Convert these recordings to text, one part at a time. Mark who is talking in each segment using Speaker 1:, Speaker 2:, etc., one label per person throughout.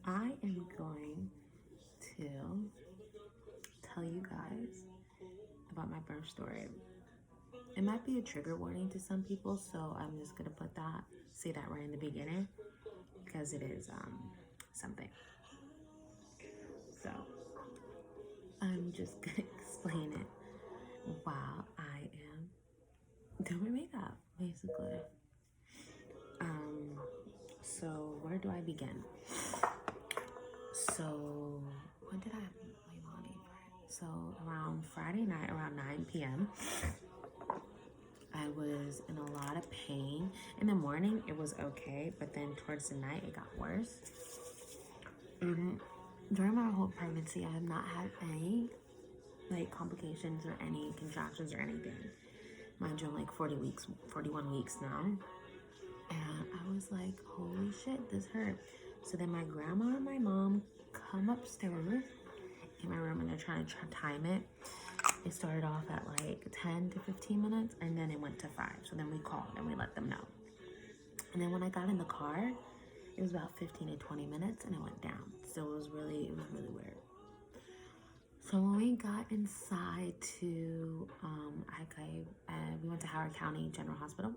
Speaker 1: I am going to tell you guys about my birth story. It might be a trigger warning to some people, so I'm just gonna say that right in the beginning, because it is something. So I'm just gonna explain it while I am doing makeup, basically. So where do I begin? So when did I have my body? So around Friday night, around 9 p.m., I was in a lot of pain. In the morning, it was okay, but then towards the night, it got worse. During my whole pregnancy, I have not had any complications or any contractions or anything. Mind you, I'm like 41 weeks now. And I was like, holy shit, this hurt. So then my grandma and my mom come upstairs in my room and they're trying to time it. It started off at like 10 to 15 minutes and then it went to 5. So then we called and we let them know. And then when I got in the car, it was about 15 to 20 minutes and it went down. So it was really weird. So when we got inside to, we went to Howard County General Hospital.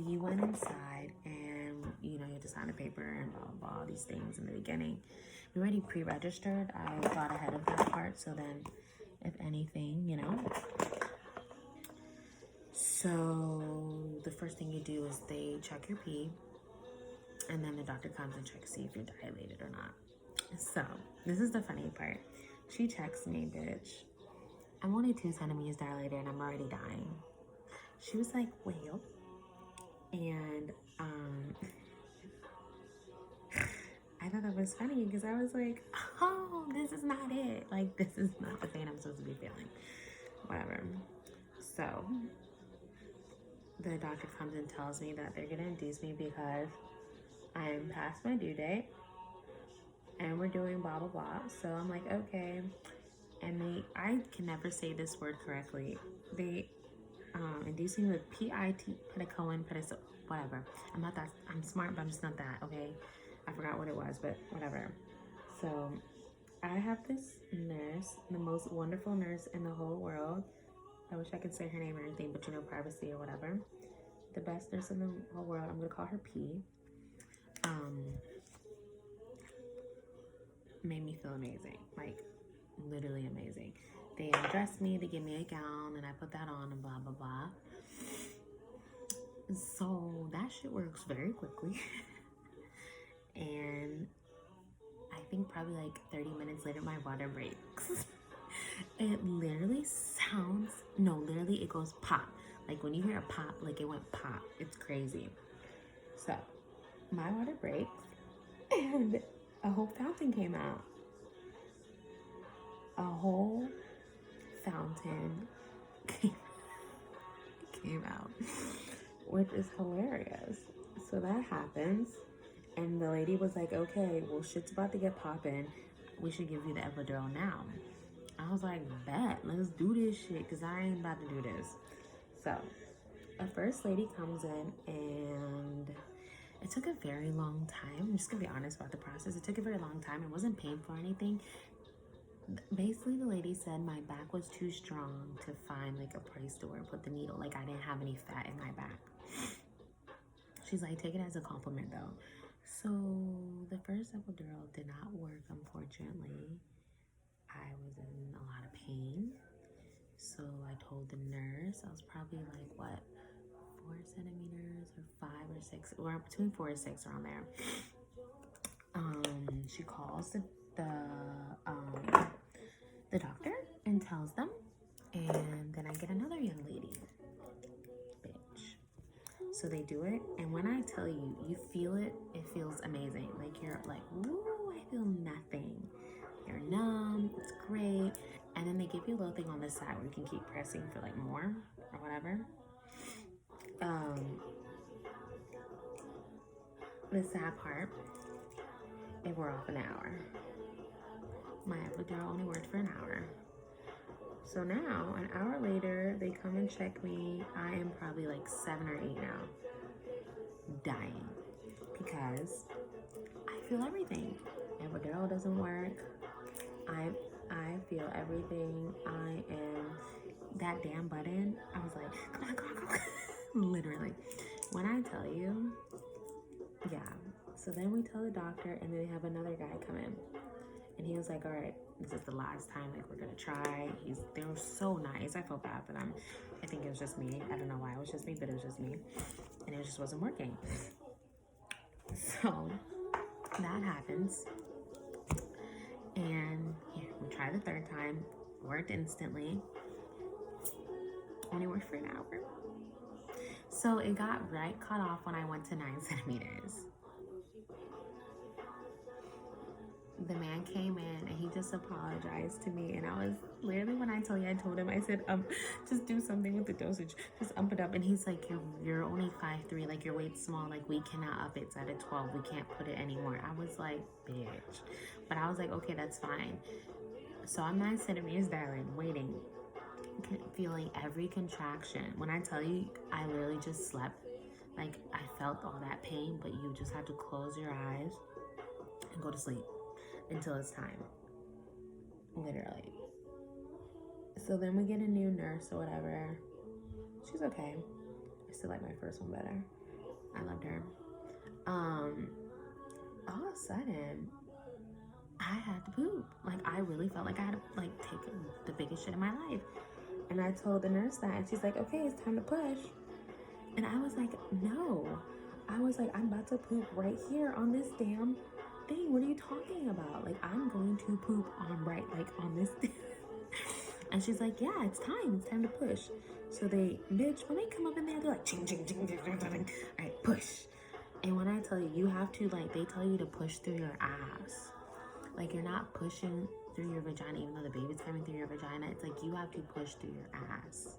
Speaker 1: We went inside and, you had to sign a paper and blah, blah, all these things in the beginning. We already pre-registered. I got ahead of that part. So then if anything, So the first thing you do is they check your pee. And then the doctor comes and checks to see if you're dilated or not. So this is the funny part. She checks me, bitch. I'm only 2 centimeters dilated and I'm already dying. She was like, well, and I thought that was funny because I was like, oh, this is not it. Like, this is not the pain I'm supposed to be feeling. Whatever. So the doctor comes and tells me that they're going to induce me because I'm past my due date and we're doing blah, blah, blah. So I'm like, okay. And I can never say this word correctly. They inducing with pituitary, whatever. I'm smart, but I'm just not that, okay? I forgot what it was, but whatever. So I have this nurse, the most wonderful nurse in the whole world. I wish I could say her name or anything, but privacy or whatever. The best nurse in the whole world. I'm gonna call her P. Made me feel amazing, like literally amazing. They undressed me, they gave me a gown, and I put that on and blah, blah, blah. So that shit works very quickly. And I think probably like 30 minutes later, my water breaks. It literally it goes pop. Like when you hear a pop, like it went pop. It's crazy. So my water breaks and a whole fountain came out. A whole fountain came out, which is hilarious. So that happens. And the lady was like, okay, well, shit's about to get popping. We should give you the epidural now. I was like, bet, let's do this shit, because I ain't about to do this. So a first lady comes in, and it took a very long time. I'm just going to be honest about the process. It took a very long time. It wasn't painful or anything. Basically, the lady said my back was too strong to find like a place to where put the needle. Like I didn't have any fat in my back. She's like, take it as a compliment though. So the first epidural did not work, unfortunately. I was in a lot of pain. So I told the nurse, I was probably like, what, 4 centimeters or 5 or 6, or between 4 and 6 around there. She calls the doctor and tells them, and then I get another young lady. So they do it, and when I tell you, you feel it, it feels amazing. Like you're like, woo, I feel nothing. You're numb, it's great. And then they give you a little thing on the side where you can keep pressing for like more or whatever. The sad part, it wore off an hour. My epidural only worked for an hour. So now, an hour later, they come and check me. I am probably like 7 or 8 now. dying because I feel everything. Epidural doesn't work. I feel everything. I am that damn button. I was like, come on, come on, come on. Literally. When I tell you, yeah. So then we tell the doctor, and then they have another guy come in, and he was like, all right, this is the last time, like, we're gonna try. They were so nice. I felt bad for them. I think it was just me. I don't know why it was just me, but it was just me, and it just wasn't working. So that happens, and here we try the third time. Worked instantly. Only worked for an hour. So it got right cut off when I went to 9 centimeters. The man came in and he just apologized to me, and I was literally, when I tell you, I told him, I said, just do something with the dosage, just ump it up. And he's like, you're only 5'3", like your weight's small, like we cannot up it at a 12, we can't put it anymore. I was like, bitch. But I was like, okay, that's fine. So I'm 9 centimeters dilated, waiting, feeling every contraction. When I tell you, I literally just slept. Like, I felt all that pain, but you just had to close your eyes and go to sleep until it's time. Literally. So then we get a new nurse or whatever. She's okay. I still like my first one better. I loved her. All of a sudden, I had to poop. Like, I really felt like I had to, like, take the biggest shit in my life. And I told the nurse that, and she's like, okay, it's time to push. And I was like, no. I was like, I'm about to poop right here on this damn thing. What are you talking about? Like, I'm going to poop on this thing. And she's like, yeah, it's time to push. So they, bitch, when they come up in there, they're like, ching, ching, ching, ching, ching, ching. All right, push. And when I tell you, you have to, like, they tell you to push through your ass. Like, you're not pushing through your vagina, even though the baby's coming through your vagina. It's like you have to push through your ass.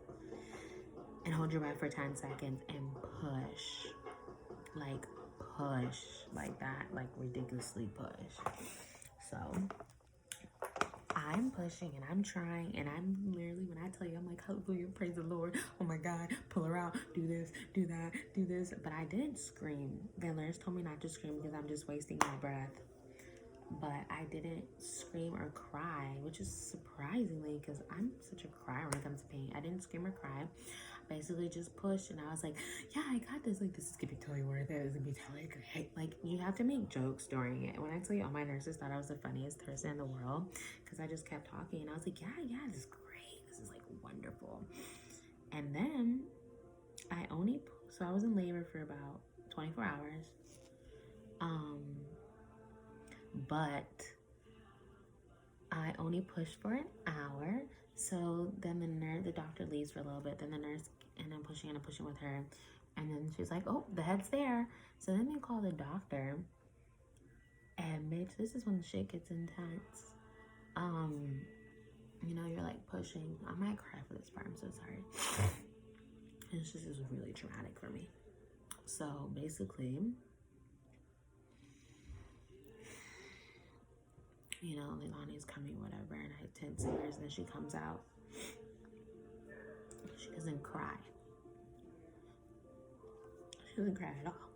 Speaker 1: And hold your breath for 10 seconds and push. Like, push. Like that. Like, ridiculously push. So, I'm pushing and I'm trying. And I'm literally, when I tell you, I'm like, hallelujah, praise the Lord. Oh my God, pull her out. Do this, do that, do this. But I didn't scream. The nurse told me not to scream because I'm just wasting my breath. But I didn't scream or cry, which is surprisingly, because I'm such a crier when it comes to pain. I didn't scream or cry. Basically just pushed, and I was like, yeah, I got this. Like, this is gonna be totally worth it. It's gonna be totally great. Like, you have to make jokes during it. When I tell you, all my nurses thought I was the funniest person in the world because I just kept talking, and I was like, yeah, this is great. This is like wonderful. And then so I was in labor for about 24 hours. But I only pushed for an hour. So then the doctor leaves for a little bit. Then the nurse, and I'm pushing with her. And then she's like, oh, the head's there. So then they call the doctor. And bitch, this is when the shit gets intense. You know, you're like pushing. I might cry for this part. I'm so sorry. This is really traumatic for me. So basically, you know, Leilani's coming, whatever, and I had 10 seconds, and then she comes out. She doesn't cry. She doesn't cry at all.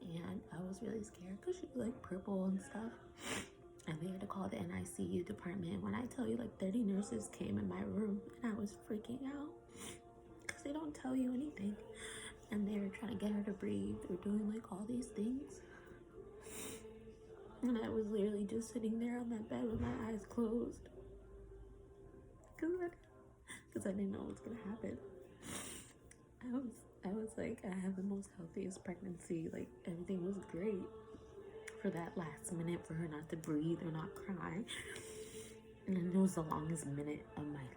Speaker 1: And I was really scared because she was like purple and stuff. And we had to call the NICU department. When I tell you, like 30 nurses came in my room, and I was freaking out because they don't tell you anything. And they were trying to get her to breathe. They were doing like all these things. And I was literally just sitting there on that bed with my eyes closed. Because I didn't know what was going to happen. I was like, I have the most healthiest pregnancy. Like, everything was great. For that last minute, for her not to breathe or not cry. And it was the longest minute of my life.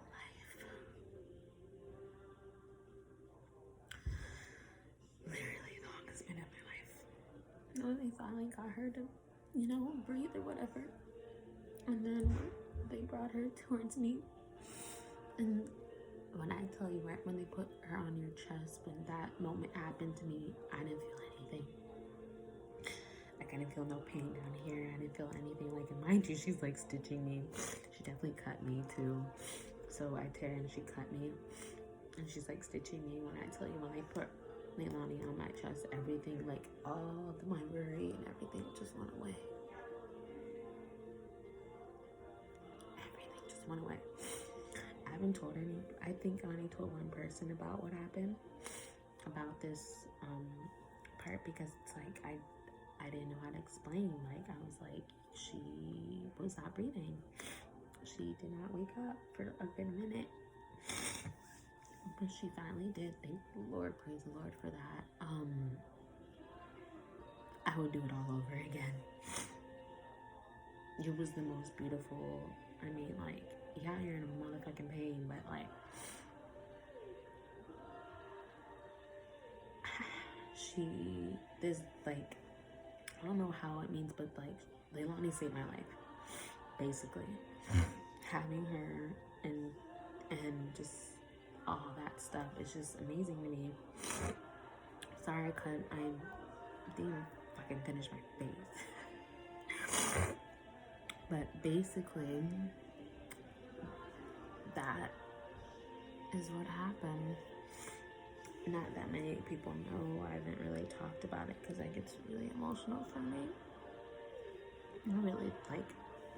Speaker 1: Literally the longest minute of my life. And then they finally got her to, you know, breathe or whatever. And then they brought her towards me. And when I tell you, right when they put her on your chest, when that moment happened to me, I didn't feel anything. Like, I didn't feel no pain down here. I didn't feel anything. Like, and mind you, she's like stitching me. She definitely cut me too. So I tear and she cut me. And she's like stitching me. When I tell you, when they put Leilani on my chest, everything, like all my worry and everything just went away. Everything just went away. I haven't told any, I think I only told one person about what happened, about this part, because it's like I didn't know how to explain. Like, I was like, she was not breathing. She did not wake up for a good minute. But she finally did. Thank the Lord. Praise the Lord for that. I would do it all over again. It was the most beautiful. I mean, like, yeah, you're in a motherfucking pain, but like, like, I don't know how it means, but like, Leilani saved my life, basically. Having her and just all that stuff is just amazing to me. Sorry I didn't fucking finish my face. But basically, that is what happened. Not that many people know. I haven't really talked about it because it gets really emotional for me. I really, like,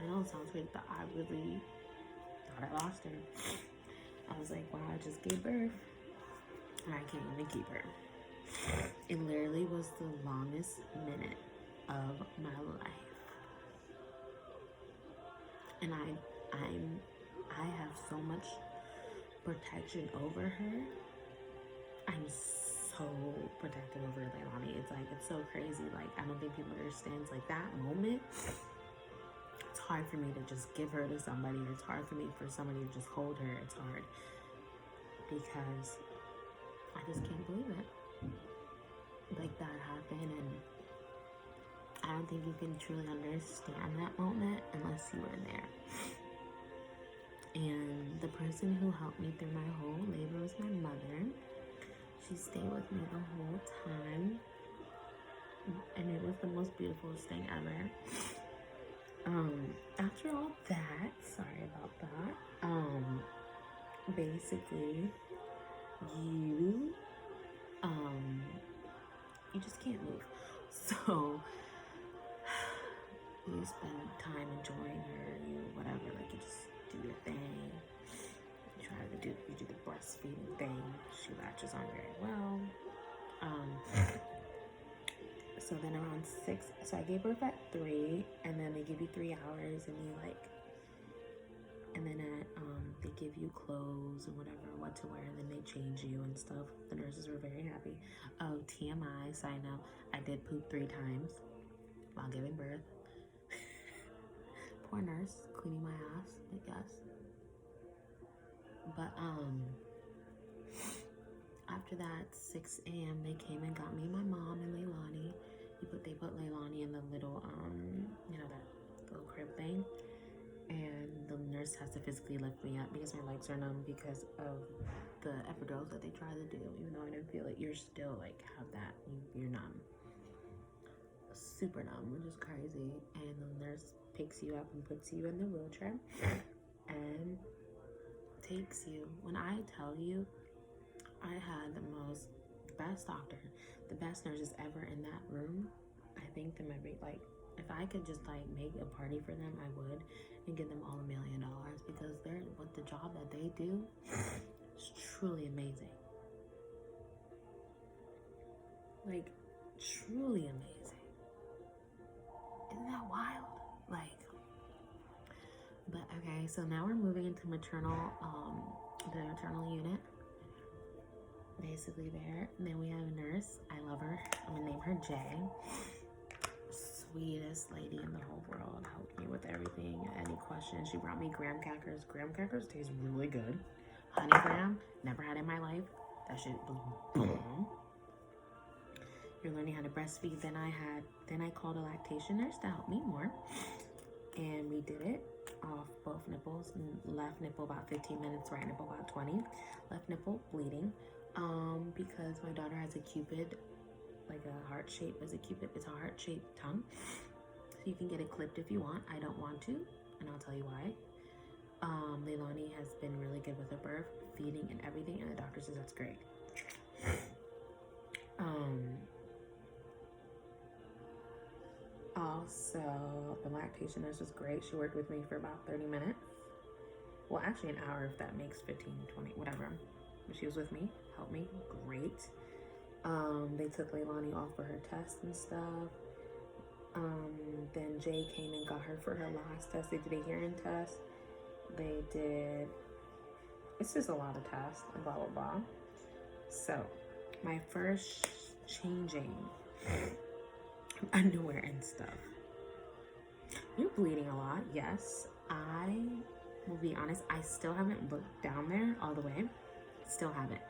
Speaker 1: I know it sounds weird, but I really thought I lost her. I was like, wow, I just gave birth. I can't even keep her. It literally was the longest minute of my life. And I have so much protection over her. I'm so protective over Leilani. It's like, it's so crazy. Like, I don't think people understand. It's like that moment, it's hard for me to just give her to somebody. It's hard for me for somebody to just hold her. It's hard because I just can't believe it. Like, that happened, and I don't think you can truly understand that moment unless you were there. And the person who helped me through my whole labor was my mother. She stayed with me the whole time, and it was the most beautiful thing ever. After all that, sorry about that. Basically, you just can't move. So you spend time enjoying her, whatever, like, you just do your thing. You do the breastfeeding thing. She latches on very well. So then around 6, so I gave birth at 3, and then they give you 3 hours, and then they give you clothes and whatever, what to wear, and then they change you and stuff. The nurses were very happy. Oh, TMI, side note, I did poop 3 times while giving birth. Poor nurse, cleaning my ass, I guess. But after that, 6 a.m. they came and got me, my mom, and Leilani. They put Leilani in the little that little crib thing, and the nurse has to physically lift me up because my legs are numb because of the epidurals that they try to do. Even though I didn't feel it, you're still like have that, you're numb, super numb, which is crazy. And the nurse picks you up and puts you in the wheelchair and takes you. When I tell you, I had the best doctor, the best nurses ever in that room. I thank them like, if I could just like make a party for them, I would, and give them all $1 million, because the job that they do is truly amazing. Like, truly amazing. Isn't that wild? Like, but okay, so now we're moving into the maternal unit. Basically there. And then we have a nurse. I love her. I'm gonna name her Jay. Sweetest lady in the whole world. Helped me with everything. Any questions? She brought me graham crackers. Graham crackers taste really good. Honey graham, never had in my life. That shit was boom. You're learning how to breastfeed. Then I called a lactation nurse to help me more. And we did it off both nipples. Left nipple about 15 minutes, right nipple about 20. Left nipple bleeding. Because my daughter has a cupid, like a heart shape as a cupid. It's a heart-shaped tongue. So you can get it clipped if you want. I don't want to, and I'll tell you why. Leilani has been really good with her birth, feeding, and everything, and the doctor says that's great. lactation nurse was great. She worked with me for about 30 minutes. Well, actually an hour if that makes 15, 20, whatever. But she was with me, helped me, great. They took Leilani off for her tests and stuff. Then Jay came and got her for her last test. They did a hearing test. They did, it's just a lot of tests and blah, blah, blah. So my first changing underwear and stuff. You're bleeding a lot, yes. I will be honest, I still haven't looked down there all the way. Still haven't.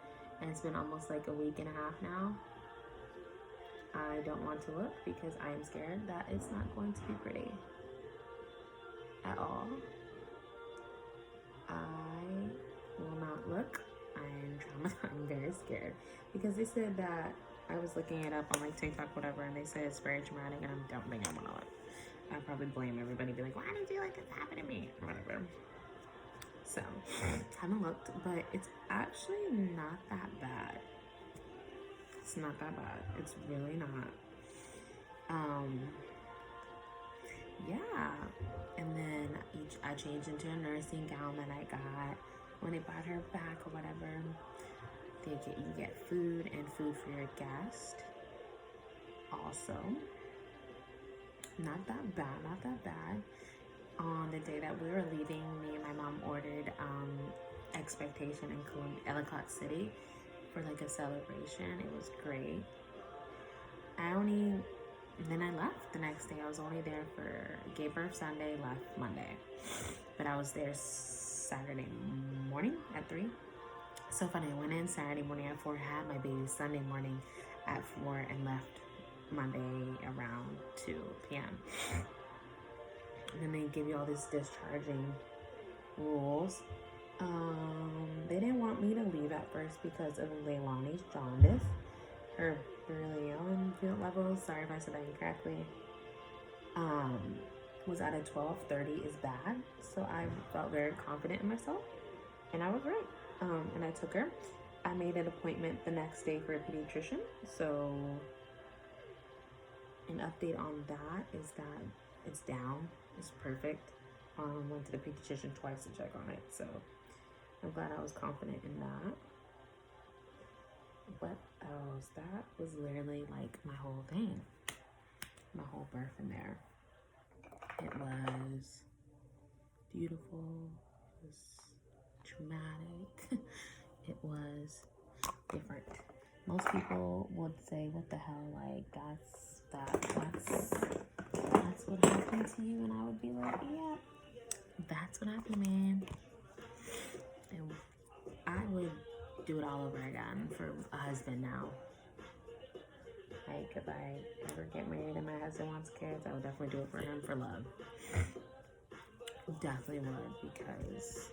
Speaker 1: And it's been almost like a week and a half now. I don't want to look because I am scared that it's not going to be pretty at all. I will not look. I'm traumatized. I'm very scared because they said that I was looking it up on like TikTok, whatever, and they said it's very traumatic, and I don't think I'm gonna look. I'll probably blame everybody, be like, why did you like this happen to me? Or whatever. So, haven't looked, but it's actually not that bad. It's not that bad. It's really not. Yeah. And then I changed into a nursing gown that I got when they brought her back or whatever. You get food and food for your guest. Also, not that bad. On the day that we were leaving, me and my mom ordered Expectation in Ellicott City for like a celebration. It was great. Then I left the next day. I was only there gave birth Sunday, left Monday. But I was there Saturday morning at 3. So funny, I went in Saturday morning at 4, had my baby Sunday morning at 4, and left Monday around 2 p.m. And then they give you all these discharging rules. They didn't want me to leave at first because of Leilani's jaundice. Her bilirubin levels, sorry if I said that incorrectly, was at a 1230 is bad. So I felt very confident in myself, and I was right. And I took her. I made an appointment the next day for a pediatrician. So an update on that is that it's down. It's perfect. Went to the pediatrician twice to check on it. So I'm glad I was confident in that. What else? That was literally like my whole thing. My whole birth in there. It was beautiful. It was traumatic. It was different. Most people would say, what the hell, like that's what happened to you, and I would be like, yeah, that's what happened, man. And I would do it all over again for a husband now. Like, if I ever get married and my husband wants kids, I would definitely do it for him for love. Definitely would, because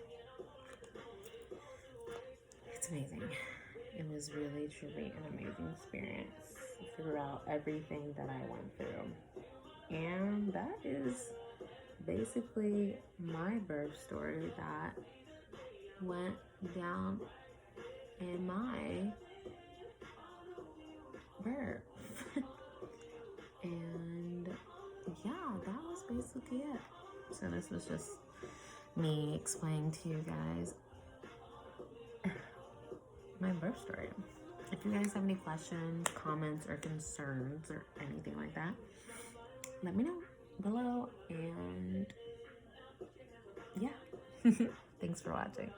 Speaker 1: it's amazing. It was really, truly an amazing experience throughout everything that I went through. And that is basically my birth story that went down in my birth. And yeah, that was basically it. So this was just me explaining to you guys my birth story. If you guys have any questions, comments, or concerns, or anything like that, let me know below. And yeah, thanks for watching.